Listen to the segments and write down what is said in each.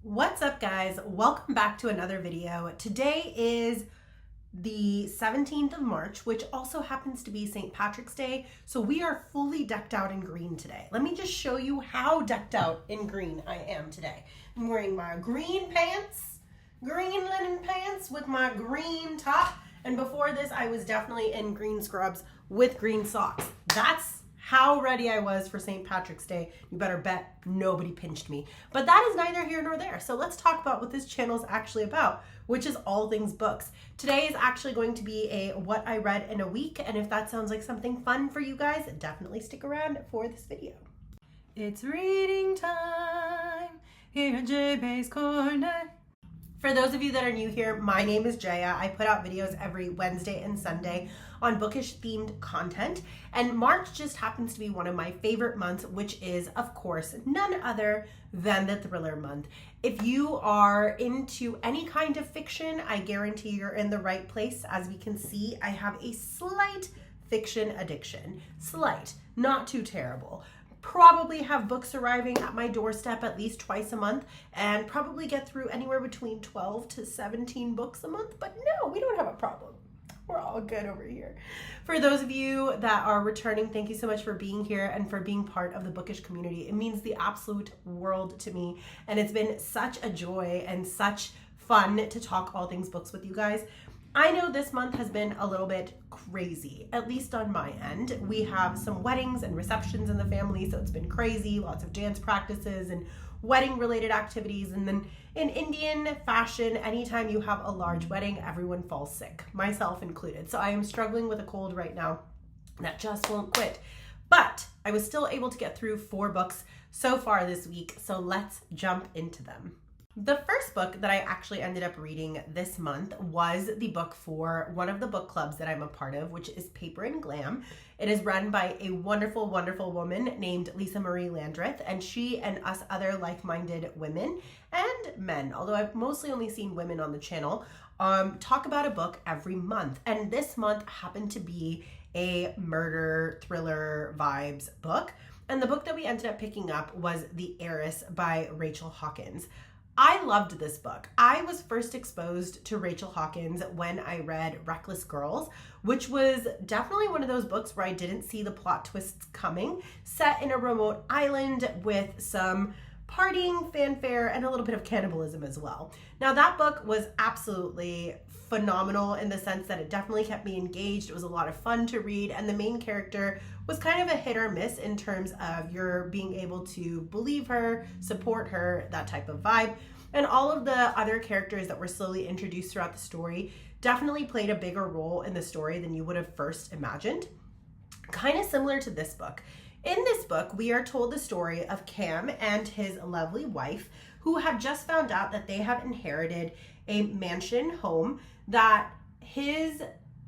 What's up, guys? Welcome back to another video. Today is the 17th of March, which also happens to be St. Patrick's Day. So we are fully decked out in green today. Let me just show you how decked out in green I am today. I'm wearing my green pants, green linen pants with my green top. And before this, I was definitely in green scrubs with green socks. That's how ready I was for St. Patrick's Day. You better bet nobody pinched me. But that is neither here nor there. So let's talk about what this channel is actually about, which is all things books. Today is actually going to be a what I read in a week. And if that sounds like something fun for you guys, definitely stick around for this video. It's reading time here at J-Bay's Corner. For those of you that are new here, my name is Jaya. I put out videos every Wednesday and Sunday on bookish themed content, and March just happens to be one of my favorite months, which is, of course, none other than the thriller month. If you are into any kind of fiction, I guarantee you're in the right place. As we can see, I have a slight fiction addiction. Slight, not too terrible. Probably have books arriving at my doorstep at least twice a month, and probably get through anywhere between 12 to 17 books a month, but no, we don't have a problem. We're all good over here. For those of you that are returning, thank you so much for being here and for being part of the bookish community. It means the absolute world to me, and it's been such a joy and such fun to talk all things books with you guys. I know this month has been a little bit crazy, at least on my end. We have some weddings and receptions in the family, so it's been crazy, lots of dance practices and wedding related activities. And then in Indian fashion, anytime you have a large wedding, everyone falls sick, myself included. So I am struggling with a cold right now that just won't quit. But I was still able to get through 4 books so far this week, so let's jump into them. The first book that I actually ended up reading this month was the book for one of the book clubs that I'm a part of, which is Paper and Glam. It is run by a wonderful, wonderful woman named Lisa Marie Landreth, and she and us other like-minded women and men, although I've mostly only seen women on the channel, talk about a book every month. And this month happened to be a murder thriller vibes book. And the book that we ended up picking up was The Heiress by Rachel Hawkins. I loved this book. I was first exposed to Rachel Hawkins when I read Reckless Girls, which was definitely one of those books where I didn't see the plot twists coming, set in a remote island with some partying, fanfare, and a little bit of cannibalism as well. Now, that book was absolutely phenomenal in the sense that it definitely kept me engaged. It was a lot of fun to read, and the main character was kind of a hit or miss in terms of your being able to believe her, support her, that type of vibe. And all of the other characters that were slowly introduced throughout the story definitely played a bigger role in the story than you would have first imagined. Kind of similar to this book. In this book, we are told the story of Cam and his lovely wife, who have just found out that they have inherited a mansion home that his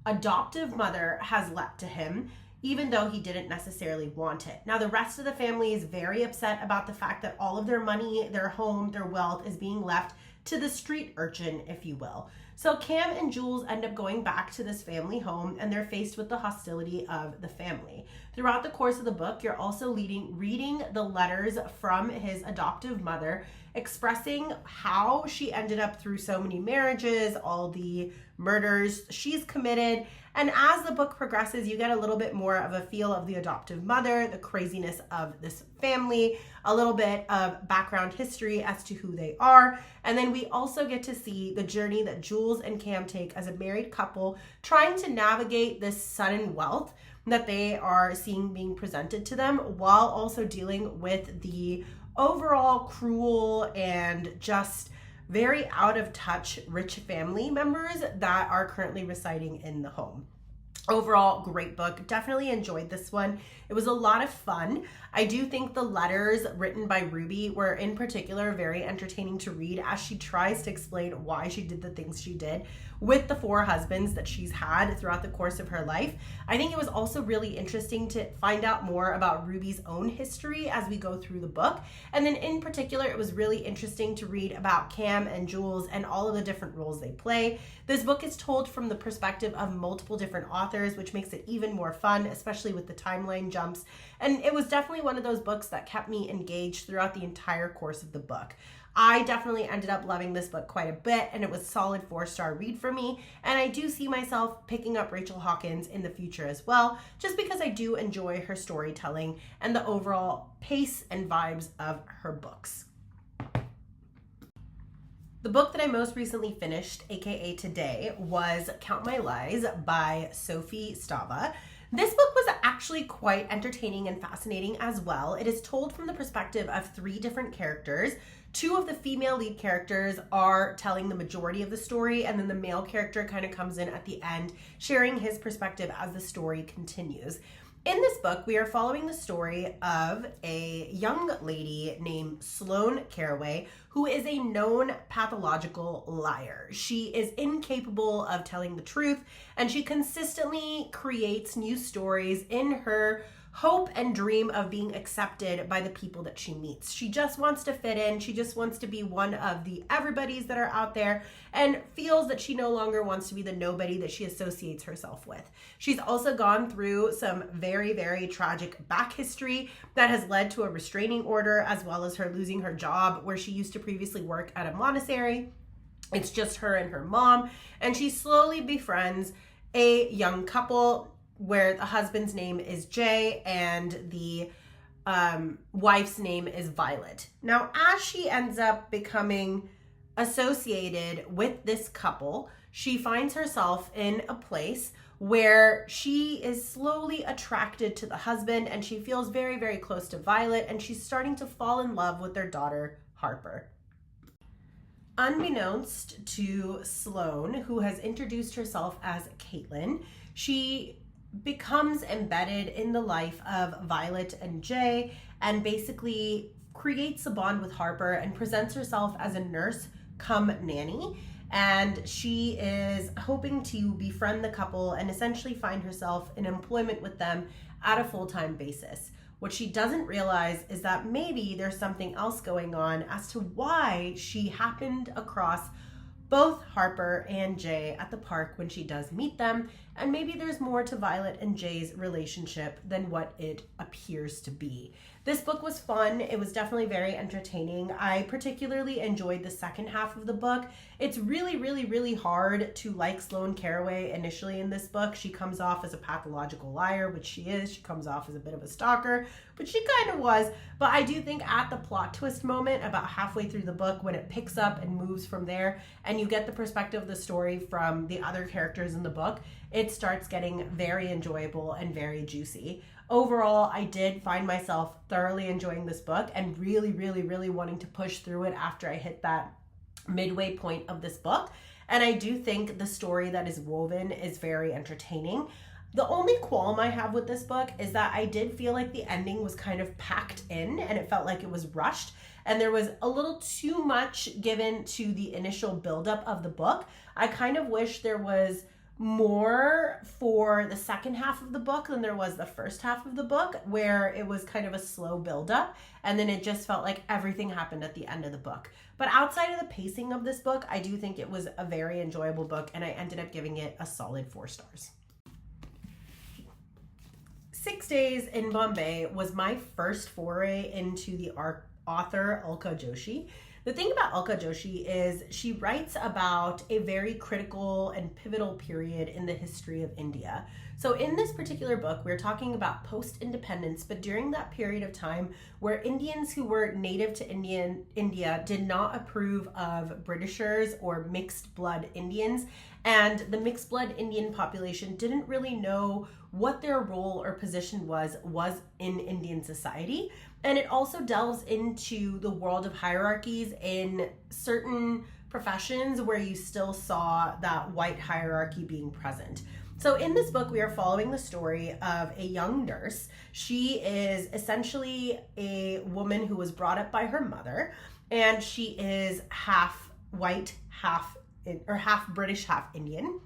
adoptive mother has left to him, even though he didn't necessarily want it. Now, the rest of the family is very upset about the fact that all of their money, their home, their wealth is being left to the street urchin, if you will. So Cam and Jules end up going back to this family home, and they're faced with the hostility of the family. Throughout the course of the book, you're also reading the letters from his adoptive mother, expressing how she ended up through so many marriages, all the murders she's committed. And as the book progresses, you get a little bit more of a feel of the adoptive mother, the craziness of this family, a little bit of background history as to who they are. And then we also get to see the journey that Jules and Cam take as a married couple, trying to navigate this sudden wealth that they are seeing being presented to them, while also dealing with the overall cruel and just very out of touch rich family members that are currently residing in the home. Overall, great book. Definitely enjoyed this one. It was a lot of fun. I do think the letters written by Ruby were in particular very entertaining to read as she tries to explain why she did the things she did with the 4 husbands that she's had throughout the course of her life. I think it was also really interesting to find out more about Ruby's own history as we go through the book. And then in particular, it was really interesting to read about Cam and Jules and all of the different roles they play. This book is told from the perspective of multiple different authors, which makes it even more fun, especially with the timeline jumps. And it was definitely one of those books that kept me engaged throughout the entire course of the book. I definitely ended up loving this book quite a bit, and it was a solid 4-star read for me. And I do see myself picking up Rachel Hawkins in the future as well, just because I do enjoy her storytelling and the overall pace and vibes of her books. The book that I most recently finished, aka today, was Count My Lies by Sophie Stava. This book was actually quite entertaining and fascinating as well. It is told from the perspective of 3 different characters. 2 of the female lead characters are telling the majority of the story, and then the male character kind of comes in at the end, sharing his perspective as the story continues. In this book, we are following the story of a young lady named Sloane Carraway, who is a known pathological liar. She is incapable of telling the truth, and she consistently creates new stories in her hope and dream of being accepted by the people that she meets. She just wants to fit in. She just wants to be one of the everybody's that are out there, and feels that she no longer wants to be the nobody that she associates herself with. She's also gone through some very, very tragic back history that has led to a restraining order, as well as her losing her job where she used to previously work at a monastery. It's just her and her mom, and she slowly befriends a young couple where the husband's name is Jay and the wife's name is Violet. Now, as she ends up becoming associated with this couple, she finds herself in a place where she is slowly attracted to the husband, and she feels very, very close to Violet, and she's starting to fall in love with their daughter, Harper. Unbeknownst to Sloane, who has introduced herself as Caitlin, she becomes embedded in the life of Violet and Jay, and basically creates a bond with Harper and presents herself as a nurse come nanny. And she is hoping to befriend the couple and essentially find herself in employment with them at a full-time basis. What she doesn't realize is that maybe there's something else going on as to why she happened across both Harper and Jay at the park when she does meet them, and maybe there's more to Violet and Jay's relationship than what it appears to be. This book was fun. It was definitely very entertaining. I particularly enjoyed the second half of the book. It's really, really, really hard to like Sloane Carraway initially in this book. She comes off as a pathological liar, which she is. She comes off as a bit of a stalker, but she kind of was. But I do think at the plot twist moment, about halfway through the book, when it picks up and moves from there, and you get the perspective of the story from the other characters in the book, it starts getting very enjoyable and very juicy. Overall, I did find myself thoroughly enjoying this book and really, really, really wanting to push through it after I hit that midway point of this book. And I do think the story that is woven is very entertaining. The only qualm I have with this book is that I did feel like the ending was kind of packed in, and it felt like it was rushed, and there was a little too much given to the initial buildup of the book. I kind of wish there was more for the second half of the book than there was the first half of the book, where it was kind of a slow buildup, and then it just felt like everything happened at the end of the book. But outside of the pacing of this book, I do think it was a very enjoyable book, and I ended up giving it a solid 4 stars. 6 Days in Bombay was my first foray into the author Alka Joshi. The thing about Alka Joshi is she writes about a very critical and pivotal period in the history of India. So in this particular book, we're talking about post-independence, but during that period of time where Indians who were native to India did not approve of Britishers or mixed blood Indians, and the mixed blood Indian population didn't really know what their role or position was in Indian society. And it also delves into the world of hierarchies in certain professions where you still saw that white hierarchy being present. So in this book, we are following the story of a young nurse. She is essentially a woman who was brought up by her mother, and she is half white, half British, half Indian.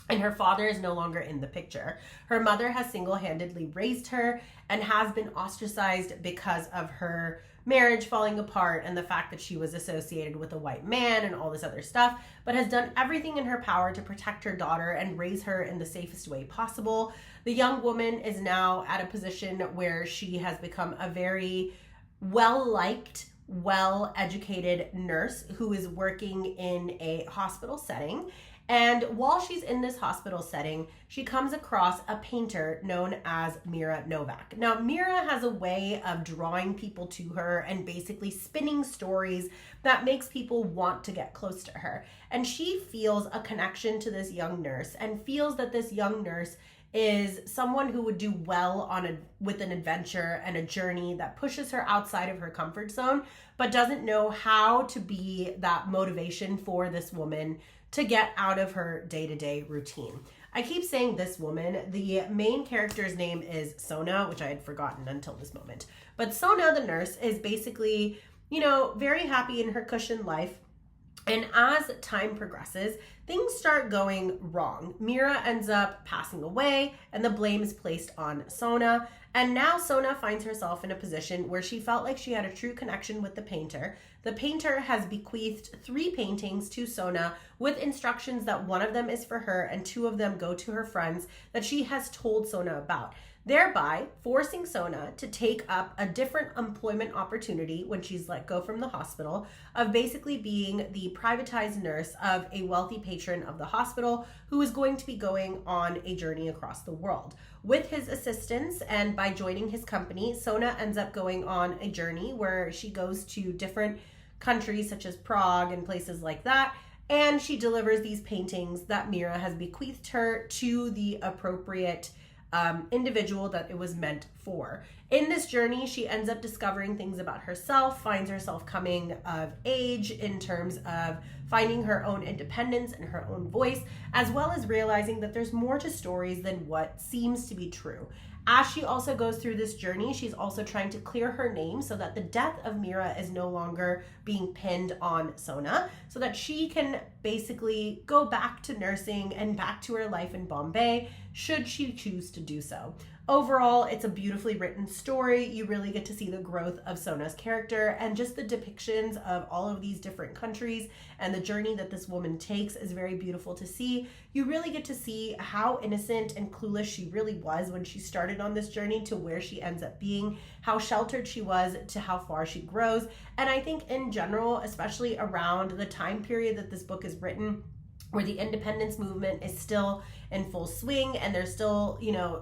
And her father is no longer in the picture. Her mother has single-handedly raised her and has been ostracized because of her marriage falling apart and the fact that she was associated with a white man and all this other stuff, but has done everything in her power to protect her daughter and raise her in the safest way possible. The young woman is now at a position where she has become a very well-liked well-educated nurse who is working in a hospital setting. And while she's in this hospital setting, she comes across a painter known as Mira Novak. Now, Mira has a way of drawing people to her and basically spinning stories that makes people want to get close to her. And she feels a connection to this young nurse and feels that this young nurse is someone who would do well with an adventure and a journey that pushes her outside of her comfort zone, but doesn't know how to be that motivation for this woman to get out of her day-to-day routine. I keep saying this woman. The main character's name is Sona, which I had forgotten until this moment. But Sona, the nurse, is basically, very happy in her cushioned life. And as time progresses, things start going wrong. Mira ends up passing away, and the blame is placed on Sona. And now Sona finds herself in a position where she felt like she had a true connection with the painter. The painter has bequeathed 3 paintings to Sona with instructions that one of them is for her and 2 of them go to her friends that she has told Sona about, thereby forcing Sona to take up a different employment opportunity when she's let go from the hospital of basically being the privatized nurse of a wealthy patron of the hospital who is going to be going on a journey across the world. With his assistance and by joining his company, Sona ends up going on a journey where she goes to different countries such as Prague and places like that, and she delivers these paintings that Mira has bequeathed her to the appropriate individual that it was meant for. In this journey, she ends up discovering things about herself, finds herself coming of age in terms of finding her own independence and her own voice, as well as realizing that there's more to stories than what seems to be true. As she also goes through this journey, she's also trying to clear her name so that the death of Mira is no longer being pinned on Sona, so that she can basically go back to nursing and back to her life in Bombay, should she choose to do so. Overall, it's a beautifully written story. You really get to see the growth of Sona's character, and just the depictions of all of these different countries and the journey that this woman takes is very beautiful to see. You really get to see how innocent and clueless she really was when she started on this journey to where she ends up being, how sheltered she was to how far she grows. And I think in general, especially around the time period that this book is written, where the independence movement is still in full swing and there's still,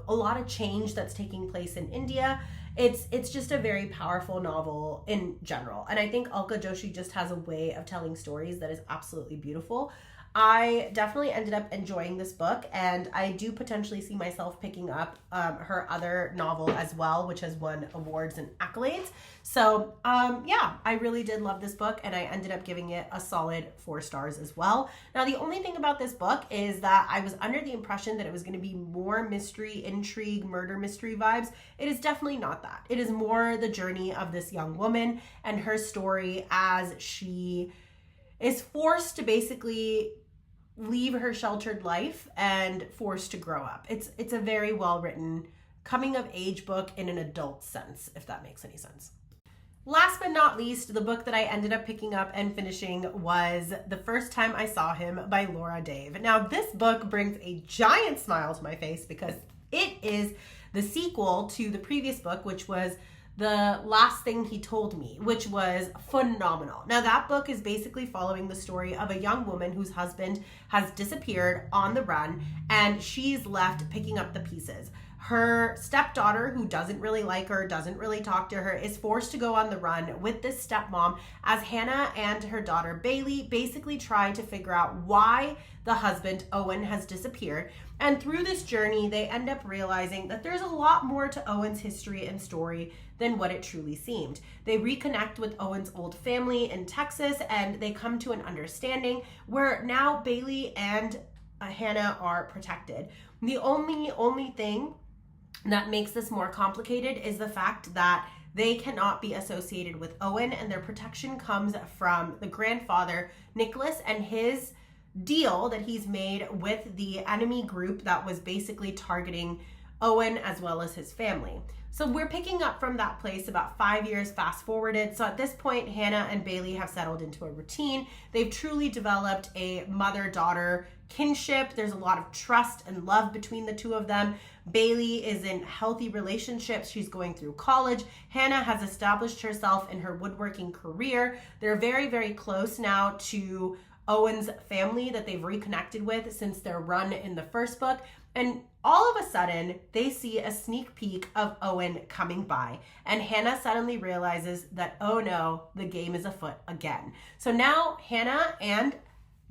a lot of change that's taking place in India, it's just a very powerful novel in general. And I think Alka Joshi just has a way of telling stories that is absolutely beautiful. I definitely ended up enjoying this book, and I do potentially see myself picking up her other novel as well, which has won awards and accolades. So I really did love this book, and I ended up giving it a solid 4 stars as well. Now, the only thing about this book is that I was under the impression that it was going to be more mystery, intrigue, murder mystery vibes. It is definitely not that. It is more the journey of this young woman and her story as she is forced to basically leave her sheltered life and forced to grow up. It's a very well written coming of age book in an adult sense, if that makes any sense. Last but not least, the book that I ended up picking up and finishing was The First Time I Saw Him by Laura Dave. Now, this book brings a giant smile to my face because it is the sequel to the previous book, which was The Last Thing He Told Me, which was phenomenal. Now, that book is basically following the story of a young woman whose husband has disappeared on the run, and she's left picking up the pieces. Her stepdaughter, who doesn't really like her, doesn't really talk to her, is forced to go on the run with this stepmom as Hannah and her daughter Bailey basically try to figure out why the husband, Owen, has disappeared. And through this journey, they end up realizing that there's a lot more to Owen's history and story than what it truly seemed. They reconnect with Owen's old family in Texas, and they come to an understanding where now Bailey and Hannah are protected. The only thing that makes this more complicated is the fact that they cannot be associated with Owen, and their protection comes from the grandfather, Nicholas, and his deal that he's made with the enemy group that was basically targeting Owen as well as his family. So we're picking up from that place about 5 years fast forwarded. So at this point, Hannah and Bailey have settled into a routine. They've truly developed a mother-daughter kinship. There's a lot of trust and love between the two of them. Bailey is in healthy relationships. She's going through college. Hannah has established herself in her woodworking career. They're very, very close now to Owen's family that they've reconnected with since their run in the first book. And all of a sudden, they see a sneak peek of Owen coming by. And Hannah suddenly realizes that, oh no, the game is afoot again. So now Hannah and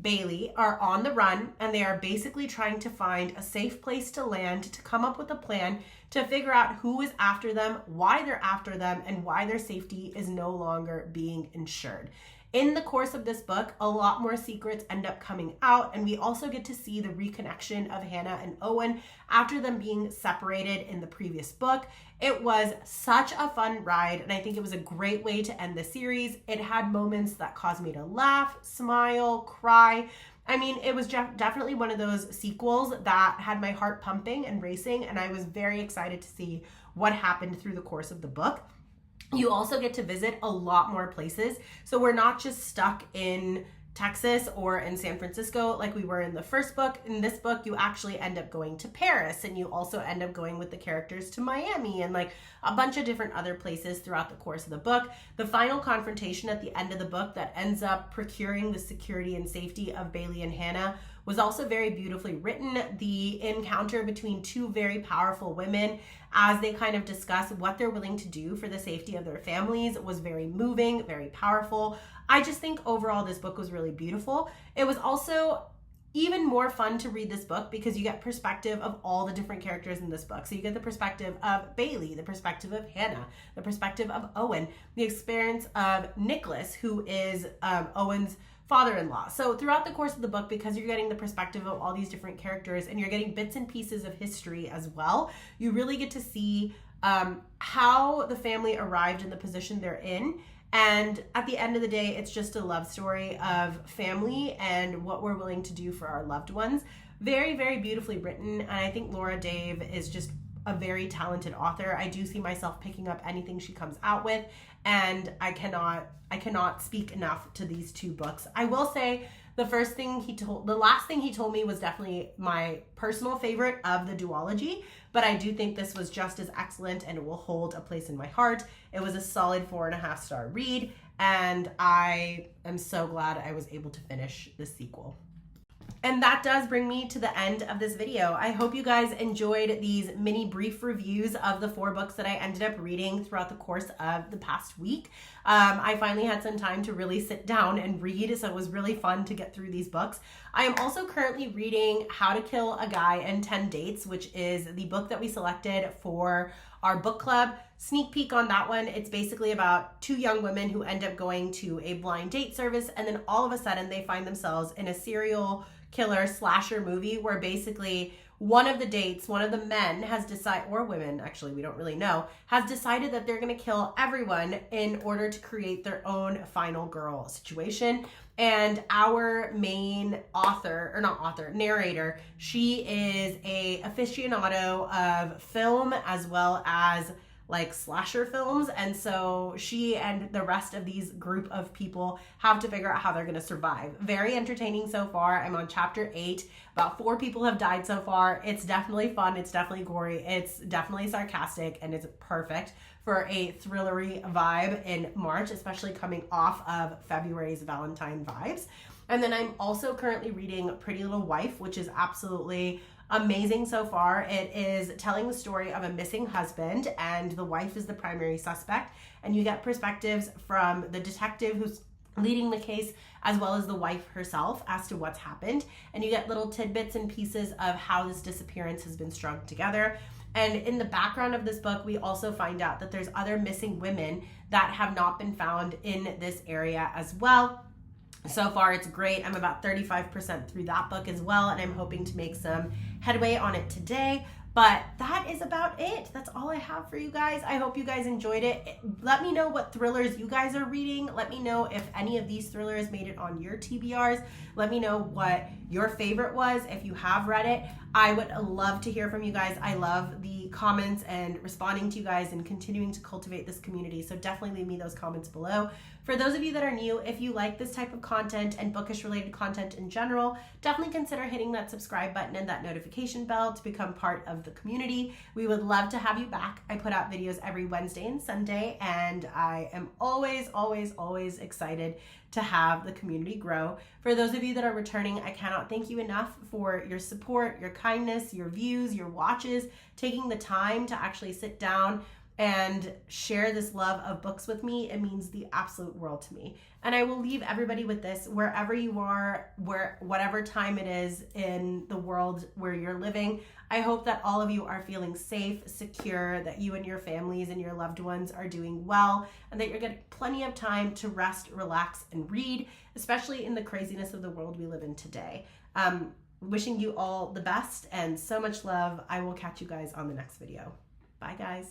Bailey are on the run, and they are basically trying to find a safe place to land, to come up with a plan to figure out who is after them, why they're after them, and why their safety is no longer being ensured. In the course of this book, a lot more secrets end up coming out, and we also get to see the reconnection of Hannah and Owen after them being separated in the previous book. It was such a fun ride, and I think it was a great way to end the series. It had moments that caused me to laugh, smile, cry. I mean, it was definitely one of those sequels that had my heart pumping and racing, and I was very excited to see what happened through the course of the book. You also get to visit a lot more places. So we're not just stuck in Texas or in San Francisco like we were in the first book. In this book, you actually end up going to Paris, and you also end up going with the characters to Miami and like a bunch of different other places throughout the course of the book. The final confrontation at the end of the book that ends up procuring the security and safety of Bailey and Hannah was also very beautifully written. The encounter between two very powerful women as they kind of discuss what they're willing to do for the safety of their families was very moving, very powerful. I just think overall this book was really beautiful. It was also even more fun to read this book because you get perspective of all the different characters in this book. So you get the perspective of Bailey, the perspective of Hannah, the perspective of Owen, the experience of Nicholas, who is Owen's father-in-law. So throughout the course of the book, because you're getting the perspective of all these different characters and you're getting bits and pieces of history as well, you really get to see how the family arrived in the position they're in. And at the end of the day, it's just a love story of family and what we're willing to do for our loved ones. Very, very beautifully written. And I think Laura Dave is just a very talented author. I do see myself picking up anything she comes out with, and I cannot speak enough to these two books. I will say the last thing he told me was definitely my personal favorite of the duology, but I do think this was just as excellent and it will hold a place in my heart. It was a solid 4.5-star read, and I am so glad I was able to finish the sequel. And that does bring me to the end of this video. I hope you guys enjoyed these mini brief reviews of the 4 books that I ended up reading throughout the course of the past week. I finally had some time to really sit down and read, so it was really fun to get through these books. I am also currently reading How to Kill a Guy in 10 Dates, which is the book that we selected for our book club. Sneak peek on that one. It's basically about 2 young women who end up going to a blind date service, and then all of a sudden they find themselves in a serial killer slasher movie where basically one of the men has decided, or women actually, we don't really know, has decided that they're going to kill everyone in order to create their own final girl situation. And our main narrator, she is a aficionado of film as well as like slasher films, and so she and the rest of these group of people have to figure out how they're going to survive. Very entertaining so far. I'm on chapter 8. About 4 people have died so far. It's definitely fun, it's definitely gory, it's definitely sarcastic, and it's perfect for a thrillery vibe in March, especially coming off of February's Valentine vibes. And then I'm also currently reading Pretty Little Wife, which is absolutely amazing so far. It is telling the story of a missing husband, and the wife is the primary suspect, and you get perspectives from the detective who's leading the case as well as the wife herself as to what's happened, and you get little tidbits and pieces of how this disappearance has been strung together. And in the background of this book, we also find out that there's other missing women that have not been found in this area as well. So far, it's great. I'm about 35% through that book as well, and I'm hoping to make some headway on it today. But that is about it. That's all I have for you guys. I hope you guys enjoyed it. Let me know what thrillers you guys are reading. Let me know if any of these thrillers made it on your TBRs. Let me know what your favorite was if you have read it. I would love to hear from you guys. I love the comments and responding to you guys and continuing to cultivate this community. So definitely leave me those comments below. For those of you that are new, if you like this type of content and bookish related content in general, definitely consider hitting that subscribe button and that notification bell to become part of the community. We would love to have you back. I put out videos every Wednesday and Sunday, and I am always, always, always excited to have the community grow. For those of you that are returning, I cannot thank you enough for your support, your kindness, your views, your watches, taking the time to actually sit down and share this love of books with me. It means the absolute world to me. And I will leave everybody with this, wherever you are, whatever time it is in the world where you're living. I hope that all of you are feeling safe, secure, that you and your families and your loved ones are doing well, and that you're getting plenty of time to rest, relax, and read, especially in the craziness of the world we live in today. Wishing you all the best and so much love. I will catch you guys on the next video. Bye, guys.